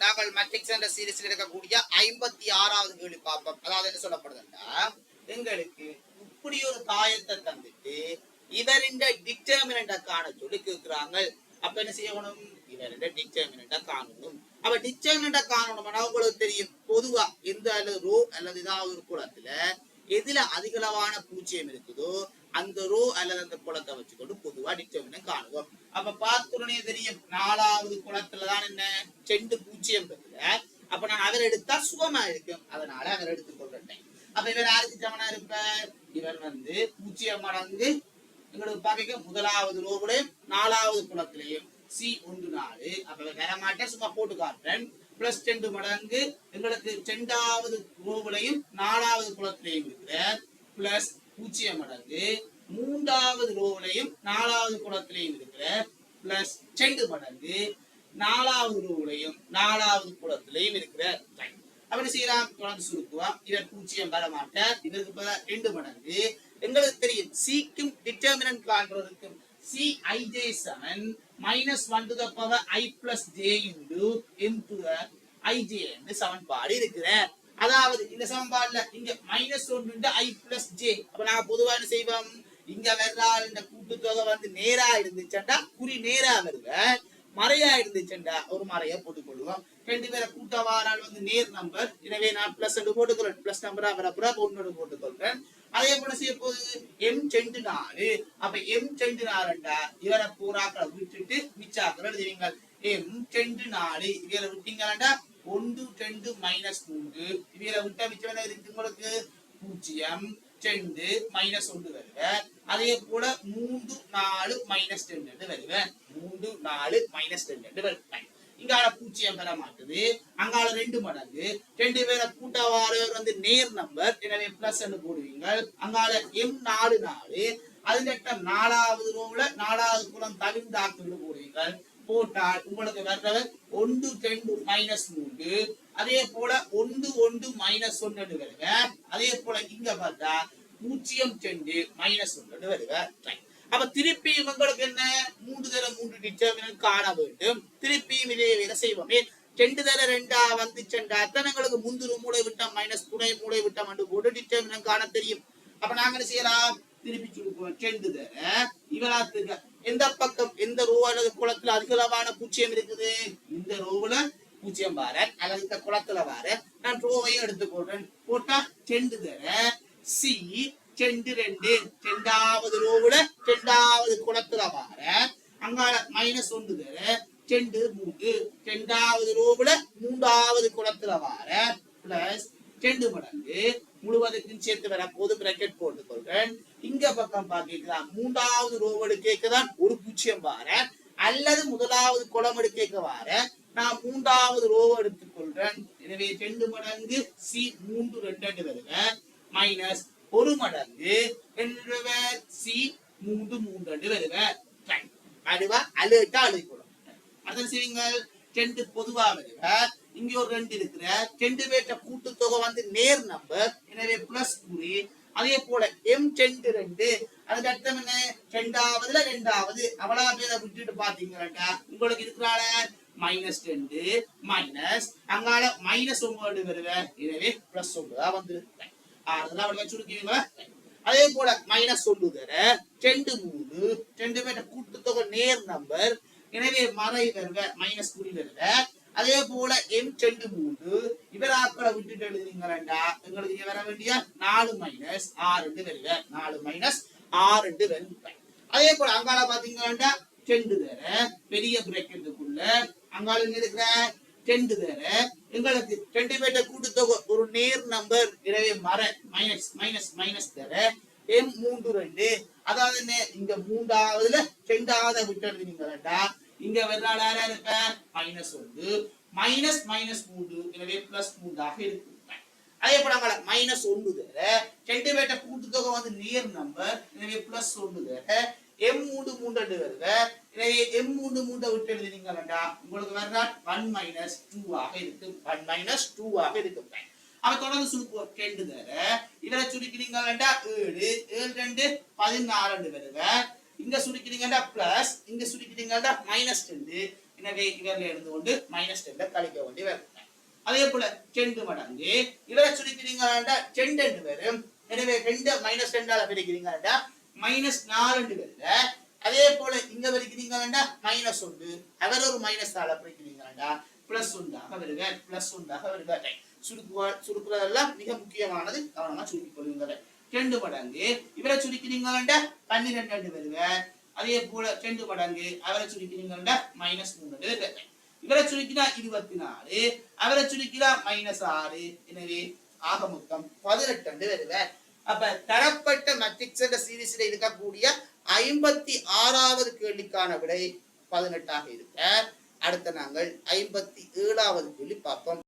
நாங்கள் மேட்ரிக்ஸ் என்ற சீரிஸில் இருக்கக்கூடிய 56வது கேள்வி பார்ப்போம். அதாவது என்ன சொல்லப்படுதுன்னா, எங்களுக்கு இப்படி ஒரு தாயத்தை தந்துட்டு இவரின் டிட்டர்மினண்ட காண சொல்லி கேட்கிறாங்க. அப்ப என்ன செய்யணும்? இவரின் டிட்டர்மினண்ட காணணும். அப்ப டிட்டர்மினண்ட காணணும்னா உங்களுக்கு தெரியும், பொதுவா எந்த அல்லது ரோ அல்லது ஏதாவது ஒரு குலத்துல எதுல அதிகளவான பூஜ்ஜியம் இருக்குதோ அந்த ரோ அல்லது அந்த குலத்தை வச்சுக்கொண்டு பொதுவா டிட்டர்மினன்ட் காணுவோம். அப்ப பார்த்துடனே தெரியும், 4வது குலத்துலதான் என்ன செண்டு பூஜ்ஜியம் இருக்குல்ல. அப்ப நான் அவர் எடுத்தா சுகமா இருக்கும், அதனால அவர் எடுத்துக் கொள்றேன். அப்ப இவர் யாருக்கு சமனா இருப்பார்? இவர் பூஜ்ஜியம் மடங்கு எங்களுக்கு பார்க்க முதலாவது ரோவுலையும் 4வது குலத்திலையும் C1 4. அப்ப வரமாட்டேன், சும்மா போட்டு காட்டுறேன். பிளஸ் 2 மடங்கு எங்களுக்கு 2வது ரோவுலையும் 4வது குலத்திலையும் இருக்கிற பிளஸ் 0 மடங்கு 3வது ரோவுலையும் 4வது குலத்திலையும் இருக்கிற பிளஸ் 2 மடங்கு 4வது ரோவுலையும் 4வது குலத்திலையும் இருக்கிற. அப்ப என்ன செய்யலாம்? தொடர்ந்து சுருக்குவோம். இவர் 0 வர மாட்டார், இவருக்கு 2 மடங்கு எங்களுக்கு தெரியும் சிக்கும் டிட்டர்மினன்ட் காண்றதுக்கும் Cij சமன் -1 to the power I plus j into m to the ij என்று சமன்பாடு இருக்கிற. அதாவது இந்த சமன்பாடுல இங்க -1 into I plus j. அப்ப நான் பொதுவா என்ன செய்வோம்? இங்க வர்றால் இந்த கூட்டுத்தொகை நேரா இருந்துச்சுண்டா குறி நேரா வருவ, மறையா இருந்துச்சுண்டா ஒரு மறைய போட்டுக்கொள்வோம். 2 பேரை கூட்டவாரால் நேர் நம்பர், எனவே நான் பிளஸ் போட்டுக்கிறேன். பிளஸ் நம்பரா வரப்புற ஒன்னோடு போட்டுக்கொள்றேன். அதே போல செய்ய போகுது m செண்டு 4. அப்ப m செண்டு 4 இவரை பூராக்களை விட்டுட்டு மிச்சாக்கள் எழுதுவீங்க. m செண்டு 4 இவரை விட்டீங்கன்னா 1 2 -3. இவரை விட்டா மிச்சம் என்ன இருக்கு உங்களுக்கு? 0 2 -1 வருவேன். அதே போல 3 4 -2 வருவேன். 3 4 -2 வருவேன். இங்கால 0 பெற மாட்டுது, அங்கால 2 மடங்கு. 2 பேரை கூட்டவாரவர் நேர் நம்பர், எனவே பிளஸ் போடுவீங்க. அங்கால m 4 4. அதுல 4வது ரோவுல 4வது குலம் தவிர்த்தாக்கு போடுவீங்க. போட்டால் உங்களுக்கு வர்றவர் 1 2 -3. அதே போல 1 1 -1 வருவேன். அதே போல இங்க பார்த்தா 0 2 -1 வருவேன். அப்ப திருப்பியும் உங்களுக்கு என்ன? 3 தர 3 டிட்டர்மினன்ட் காண வேண்டும். திருப்பியும் இதே வேலை செய்வோம். 2 தர 2 வந்துச்சுண்டா எங்களுக்கு முந்திரு மூளை விட்டம் மைனஸ் துணை மூளை விட்டம் என்று போட்டு டிட்டர்மினன்ட் காண தெரியும். அப்ப நாங்க என்ன செய்யலாம்? திருப்பி சுருக்குவோம். 2 தர இவராத்துக்கு எந்த பக்கம் எந்த ரோ அல்லது குளத்துல அதிகளவான பூஜ்ஜியம் இருக்குது? இந்த ரோவுல 0 வார அல்லது இந்த குளத்துல வார நான் ரோவையும் எடுத்துக்கொள்றேன். போட்டா 2 தர சி 2 2 2வது ரோவுல 2வது குலத்துல வார அங்கால -1 தர 2 3 2வது ரோவுல 3வது குலத்துல வார பிளஸ் 2 மடங்கு முழுவதுக்கும் சேர்த்து வர போது பிராக்கெட் போட்டுக்கொள்றேன். இங்க பக்கம் பாக்கலாம் 3வது ரோவோடு கேட்கதான் ஒரு 0 வார அல்லது முதலாவது குலம் எடுக்க வார நான் 3வது ரோவை எடுத்துக்கொள்றேன். எனவே 2 மடங்கு C3 2 வருவேன் மைனஸ் 1 மடங்கு C3 3 வருவேன். அதுவா அழுட்டா அழுக்கூடும். அதான் செய்வீங்க. 2 பொதுவா வருவேன். இங்க ஒரு 2 இருக்கிற 2 பேர்ட்ட கூட்டுத்தொகை நேர் நம்பர், எனவே பிளஸ் குறி. அதே போல m 2 2 அதுக்கு அர்த்தம் என்ன? 2வதுல 2வது அவளா பேரை விட்டுட்டு பாத்தீங்கன்னா உங்களுக்கு இருக்கிறால -2 மைனஸ் அங்கால -9 வருவேன். எனவே பிளஸ் 9 வந்துருக்கேன். அதெல்லாம் அவளுக்கு சுருக்கீங்க. அதே போல -1 தர 2 3 2 பேர்ட்ட கூட்டுத்தொகை நேர் நம்பர், எனவே மறை வருவேன் மைனஸ் குறி வருவேன். அதே போல m 2 3 இவராக்களை விட்டுட்டு எழுதுறீங்களா எங்களுக்கு வர வேண்டிய 4 -6 வருவேன். 4 -6 வருவேன். அதே போல அங்கால பாத்தீங்கன்னா 2 தர பெரிய பிரேக்கெட்டுக்குள்ள அங்கால இருக்கிற 2 தர எங்களுக்கு 2 பேர்ட்ட கூட்டுத்தொகை ஒரு நேர் நம்பர், எனவே மற மைனஸ் மைனஸ் மைனஸ் தர m 3 2. அதாவது என்ன? இங்க 3வதுல 2வது விட்டு எழுதுறீங்களா இங்க வெறால யாரா இருக்க? -1 மைனஸ் -3, எனவே பிளஸ் 3 ஆக இருக்கு. அதே போல -1 தர 2 பேர்ட்ட கூட்டுத்தொகை நேர் நம்பர், எனவே பிளஸ் 1 தர m 3 3 வருது. எனவே m 3 3 விட்டு எழுதுறீங்களா உங்களுக்கு வர்ற 1 2 ஆக இருக்கு. 1 2 ஆக இருக்கு. அப்ப தொடர்ந்து சுருக்குவோம். 2 தர இவரை சுருக்கினீங்களா 7 7 2 14 வருது. இங்க சுருக்கினீங்கன்னா பிளஸ், இங்க சுருக்கினீங்கன்னா -2 எனவே இவர்ல இருந்து கொண்டு -10 கழிக்க வேண்டி வரும். அதே போல 2 மடங்கு இவரை சுருக்கிறீங்கன்னா 2 என்று வரும். எனவே 2 -2ஆல பிரிக்கிறீங்கன்னா -4 வருது. அதே போல இங்க வரைக்கிறீங்கன்னா -1 அவர் ஒரு மைனஸால பிரிக்கிறீங்கன்னா +1ஆக வருவார். +1ஆக வருவார். சுருக்குறதெல்லாம் மிக முக்கியமானது, கவனமா சுருக்கிக் கொள்ளுங்கள். 2 மடங்கு இவரை சுருக்கிறீங்கன்னா 12 வருவார். அதே போல 2 மடங்கு அவரை சுருக்கிறீங்கன்னா -3 வருவார். இவரை சுருக்கினா 24, அவரை சுருக்கினா -6. எனவே ஆக மொத்தம் 18 வருவார். அப்ப தரப்பட்ட மேட்ரிக்ஸ் சீரிஸ்ல இருக்கக்கூடிய 56வது கேள்விக்கான விடை 18ஆக இருக்க. அடுத்த நாங்கள் 57வது கேள்வி பார்ப்போம்.